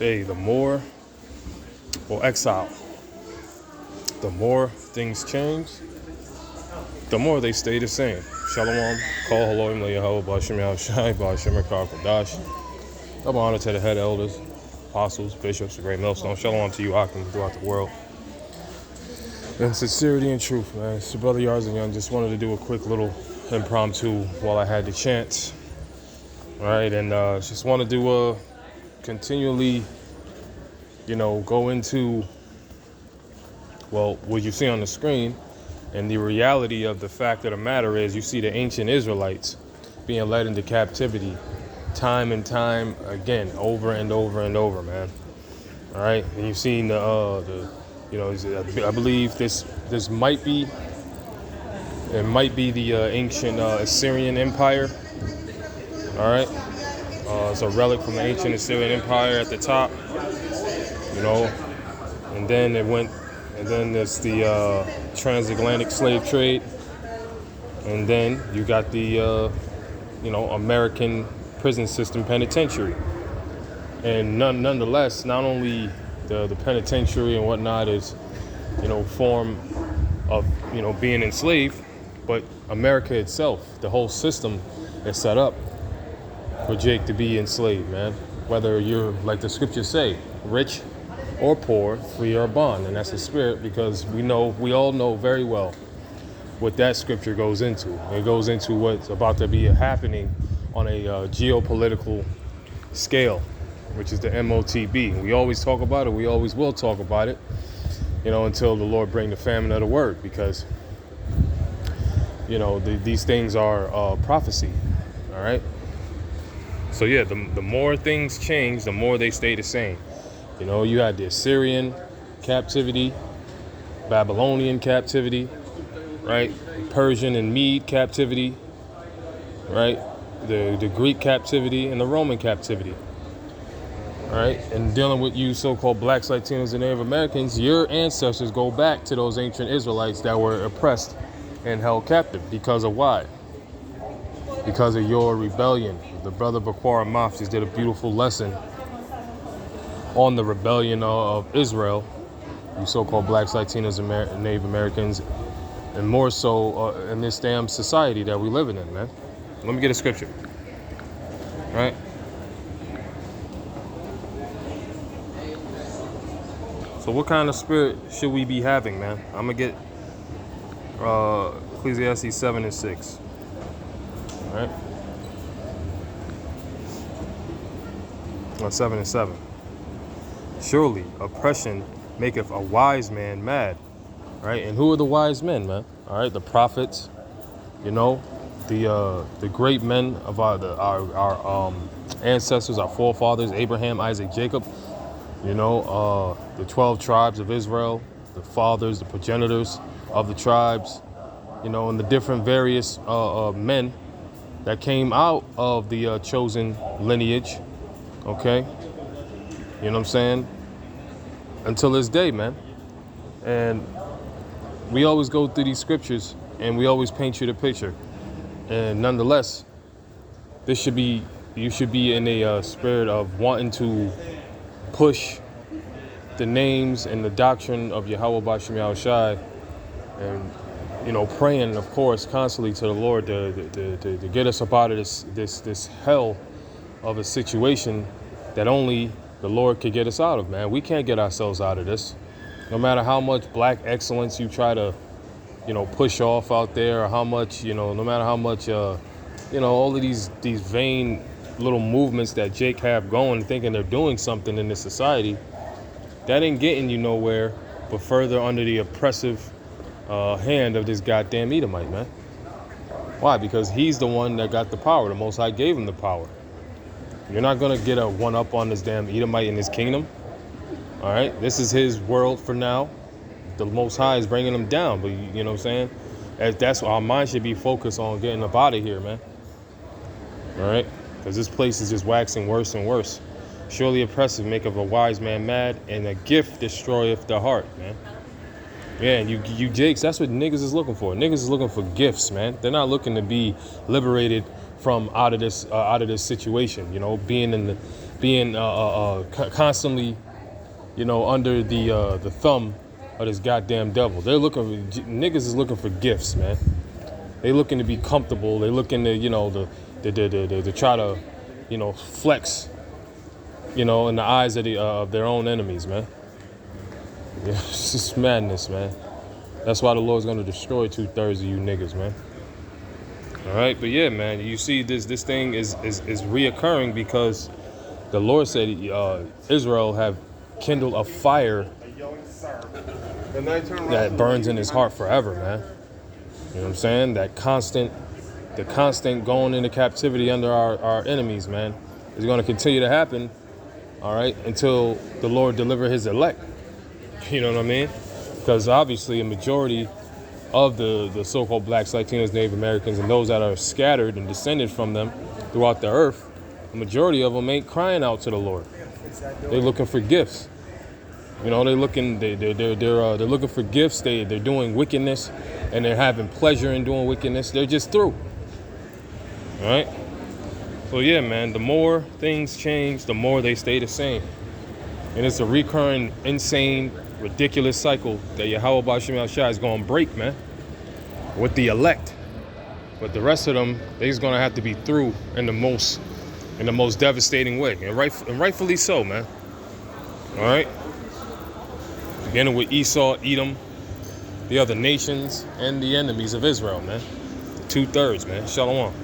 hey, exile, the more things change, the more they stay the same. Shalom, Kol Haloim Le'Yahweh, B'Hashem Yahushai, B'Hashem Ekar Kodash. Double honor to the head elders, apostles, bishops, the great millstone. Shalom to you, Akim, throughout the world. And sincerity and truth, man. It's your brother Yarzan. Just wanted to do a quick little impromptu while I had the chance. All right, and just wanted to continually, go into, what you see on the screen. And the reality of the fact of the matter is you see the ancient Israelites being led into captivity time and time again, over and over and over, man. All right, and you've seen I believe this might be the ancient Assyrian Empire. All right, it's a relic from the ancient Assyrian Empire at the top, and then there's the transatlantic slave trade, and then you got the American prison system penitentiary. And nonetheless, not only the penitentiary and whatnot is form of being enslaved, but America itself, the whole system is set up for Jake to be enslaved, man. Whether you're, like the scriptures say, rich or poor, free or bond. And that's the spirit, because we all know very well what that scripture goes into. It goes into what's about to be happening on a geopolitical scale, which is the MOTB. We always talk about it. We always will talk about it, until the Lord bring the famine of the word, because, these things are prophecy. All right. So yeah, the more things change, the more they stay the same. You had the Assyrian captivity, Babylonian captivity, right? Persian and Mede captivity, right? The Greek captivity and the Roman captivity, right? And dealing with you so-called blacks, Latinos, and Native Americans, your ancestors go back to those ancient Israelites that were oppressed and held captive. Because of why? Because of your rebellion. The brother Bakwara Maf just did a beautiful lesson on the rebellion of Israel, you so-called blacks, Latinos, and Native Americans, and more so in this damn society that we living in, man. Let me get a scripture, right? So what kind of spirit should we be having, man? I'm going to get Ecclesiastes 7 and 6, right? 7 and 7. Surely oppression maketh a wise man mad, right? And who are the wise men, man? All right, the prophets, the great men of our ancestors, our forefathers, Abraham, Isaac, Jacob, the 12 tribes of Israel, the fathers, the progenitors of the tribes, and the different various men that came out of the chosen lineage, okay? You know what I'm saying? Until this day, man. And we always go through these scriptures and we always paint you the picture. And nonetheless, you should be in a spirit of wanting to push the names and the doctrine of Yahweh B'Hashem Yahushai, and praying, of course, constantly to the Lord to get us up out of this hell of a situation that only the Lord could get us out of, man. We can't get ourselves out of this. No matter how much black excellence you try to, push off out there, or how much, no matter how much, all of these vain little movements that Jake have going, thinking they're doing something in this society, that ain't getting you nowhere, but further under the oppressive hand of this goddamn Edomite, man. Why? Because he's the one that got the power. The Most High gave him the power. You're not going to get a one-up on this damn Edomite in his kingdom. All right? This is his world for now. The Most High is bringing him down. But you know what I'm saying? That's our mind should be focused on getting up out of here, man. All right? Because this place is just waxing worse and worse. Surely oppressive maketh a wise man mad, and a gift destroyeth the heart, man. Yeah, and you Jakes, that's what niggas is looking for. Niggas is looking for gifts, man. They're not looking to be liberated from out of this situation. You know, being constantly, you know, under the thumb of this goddamn devil. Niggas is looking for gifts, man. They looking to be comfortable. They looking to, you know, to try to, you know, flex, you know, in the eyes of their own enemies, man. Yeah, it's just madness, man. That's why the Lord's gonna destroy 2/3 of you niggas, man. All right, but yeah, man, you see this thing is reoccurring because the Lord said Israel have kindled a fire that burns in his heart forever, man. You know what I'm saying? The constant going into captivity under our enemies, man, is going to continue to happen, all right, until the Lord deliver his elect. You know what I mean? Because obviously a majority of the so-called blacks, Latinos, Native Americans, and those that are scattered and descended from them throughout the earth, the majority of them ain't crying out to the Lord. They're looking for gifts. You know, they're looking for gifts. They're doing wickedness, and they're having pleasure in doing wickedness. They're just through. All right. So yeah, man. The more things change, the more they stay the same, and it's a recurring, insane, ridiculous cycle that Yahweh B'Shem Yahushua is going to break, man, with the elect. But the rest of them, they're just going to have to be through in the most devastating way, and rightfully so, man. All right. Beginning with Esau, Edom, the other nations, and the enemies of Israel, man. 2/3, man. Shalom.